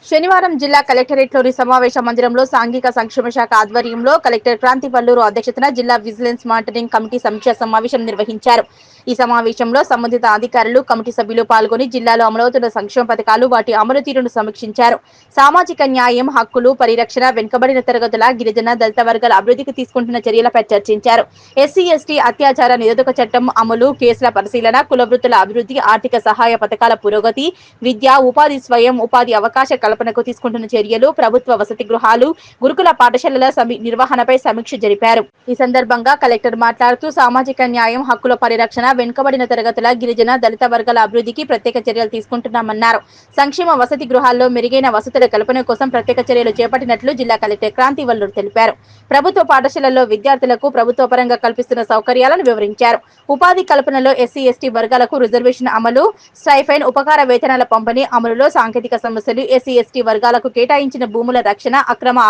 శనివారం జిల్లా కలెక్టరేట్లోని సమావేశ మందిరంలో సాంఘిక సంక్షేమ శాఖ ఆధ్వర్యంలో కలెక్టర్ క్రాంతి పల్లూరు అధ్యక్షతన జిల్లా విజిలెన్స్ మానిటరింగ్ కమిటీ సమీక్షా సమావేశం నిర్వహించారు. ఈ సమావేశంలో సంబంధిత అధికారులు, కమిటీ సభ్యులు పాల్గొని జిల్లాలో అమలవుతున్న సంక్షేమ పథకాలు, వాటి అమలు తీరును సమీక్షించారు. సామాజిక న్యాయం, హక్కులు, పరిరక్షణ, వెనుకబడిన తరగతుల, గిరిజన, దళిత వర్గాల అభివృద్ధికి తీసుకుంటున్న చర్యలపై చర్చించారు. ఎస్సీ, ఎస్టీ అత్యాచార నిరోధక చట్టం అమలు, కేసుల పరిశీలన, కుల వృత్తుల అభివృద్ధి, ఆర్థిక సహాయ పథకాల పురోగతి, విద్య, ఉపాధి, స్వయం ఉపాధి అవకాశ కల్పనకు తీసుకుంటున్న చర్యలు, ప్రభుత్వ వసతి గృహాలు, గురుకుల పాఠశాలల నిర్వహణపై సమీక్ష జరిపారు. ఈ సందర్భంగా కలెక్టర్ మాట్లాడుతూ సామాజిక న్యాయం, హక్కుల పరిరక్షణ, వెనుకబడిన తరగతుల, గిరిజన, దళిత వర్గాల అభివృద్ధికి ప్రత్యేక చర్యలు తీసుకుంటున్నామన్నారు. సంక్షేమ వసతి గృహాల్లో మెరుగైన వసతుల కల్పన కోసం ప్రత్యేక చర్యలు చేపట్టినట్లు జిల్లా కలెక్టర్ క్రాంతి వల్లూరు తెలిపారు. ప్రభుత్వ పాఠశాలల్లో విద్యార్థులకు ప్రభుత్వ పరంగా కల్పిస్తున్న సౌకర్యాలను వివరించారు. ఉపాధి కల్పనలో ఎస్సీ, ఎస్టీ వర్గాలకు రిజర్వేషన్ అమలు, స్టైఫైన్, ఉపకార వేతనాల పంపిణీ అమలులో సాంకేతిక సమస్యలు, ఎస్సీ, ఎస్టీ వర్గాలకు కేటాయించిన భూముల రక్షణ,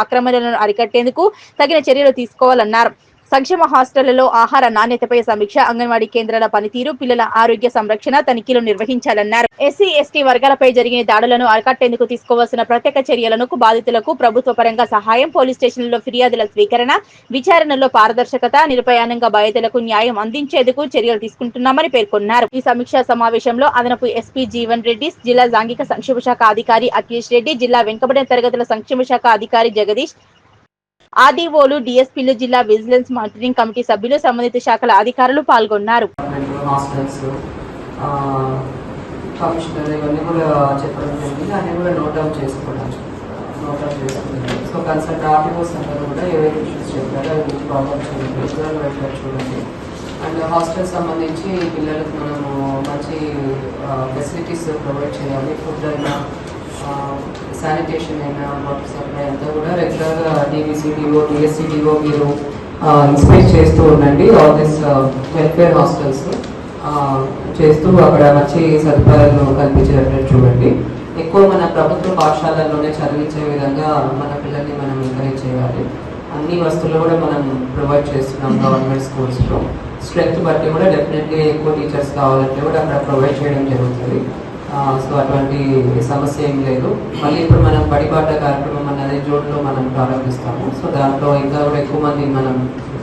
ఆక్రమణలను అరికట్టేందుకు తగిన చర్యలు తీసుకోవాలన్నారు. సంక్షేమ హాస్టళ్లలో ఆహార నాణ్యతపై సమీక్ష, అంగన్వాడీ కేంద్రాల పనితీరు, పిల్లల ఆరోగ్య సంరక్షణ తనిఖీలు నిర్వహించాలన్నారు. ఎస్సీ, ఎస్టీ వర్గాలపై జరిగిన దాడులను అరికట్టేందుకు తీసుకోవాల్సిన ప్రత్యేక చర్యలను, బాధితులకు ప్రభుత్వ పరంగా సహాయం, పోలీస్ స్టేషన్లలో ఫిర్యాదుల స్వీకరణ, విచారణలో పారదర్శకత, నిరపయానంగా బాధితులకు న్యాయం అందించేందుకు చర్యలు తీసుకుంటున్నామని పేర్కొన్నారు. ఈ సమీక్షా సమావేశంలో అదనపు ఎస్పీ జీవన్ రెడ్డి, జిల్లా సాంఘిక సంక్షేమ శాఖ అధికారి అఖిలేష్ రెడ్డి, జిల్లా వెనుకబడిన తరగతుల సంక్షేమ శాఖ అధికారి జగదీష్, ఆర్డీఓలు, డిఎస్పీలు, జిల్లా విజిలెన్స్ మానిటరింగ్ కమిటీ సభ్యులు, సంబంధిత శాఖల అధికారులు పాల్గొన్నారు. కమిషనర్ ఇవన్నీ కూడా చెప్పడం జరిగింది. అన్నీ కూడా నోట్అవుట్ చేసుకున్నాను. సో కన్సల్ట్ ఆర్టీఓస్ అందరూ కూడా ఏవైతే ఇష్యూస్ చెప్పారో అవి ప్రాబ్లమ్ చూడండి. అండ్ హాస్టల్ సంబంధించి పిల్లలకు మనము మంచి ఫెసిలిటీస్ ప్రొవైడ్ చేయాలి. ఫుడ్ అయినా, శానిటేషన్ అయినా, వాటర్ సప్లై అంతా కూడా రెగ్యులర్గా డీవీసీడీఓ, డిఎస్సీడీఓ మీరు ఇన్స్పెక్ట్ చేస్తూ ఉండండి. ఆల్ దిస్ వెల్ఫేర్ హాస్టల్స్ చేస్తూ అక్కడ మంచి సదుపాయాలు కల్పించేటట్టు చూడండి. ఎక్కువ మన ప్రభుత్వ పాఠశాలల్లోనే చదివించే విధంగా మన పిల్లల్ని మనం ఎంకరేజ్ చేయాలి. అన్ని వస్తువులు కూడా మనం ప్రొవైడ్ చేస్తున్నాం గవర్నమెంట్ స్కూల్స్లో. స్ట్రెంగ్త్ బట్టి కూడా డెఫినెట్లీ ఎక్కువ టీచర్స్ కావాలంటే కూడా అక్కడ ప్రొవైడ్ చేయడం జరుగుతుంది. సో అటువంటి సమస్య ఏం లేదు. మళ్ళీ ఇప్పుడు మనం బడిబాట కార్యక్రమం అనేది జూన్లో మనం ప్రారంభిస్తాము. సో దాంట్లో ఇంకా కూడా ఎక్కువ మంది మనం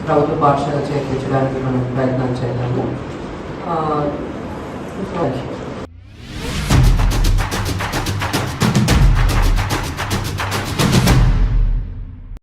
ప్రభుత్వ పాఠశాల చేర్పించడానికి మనం ప్రయత్నం చేద్దాము.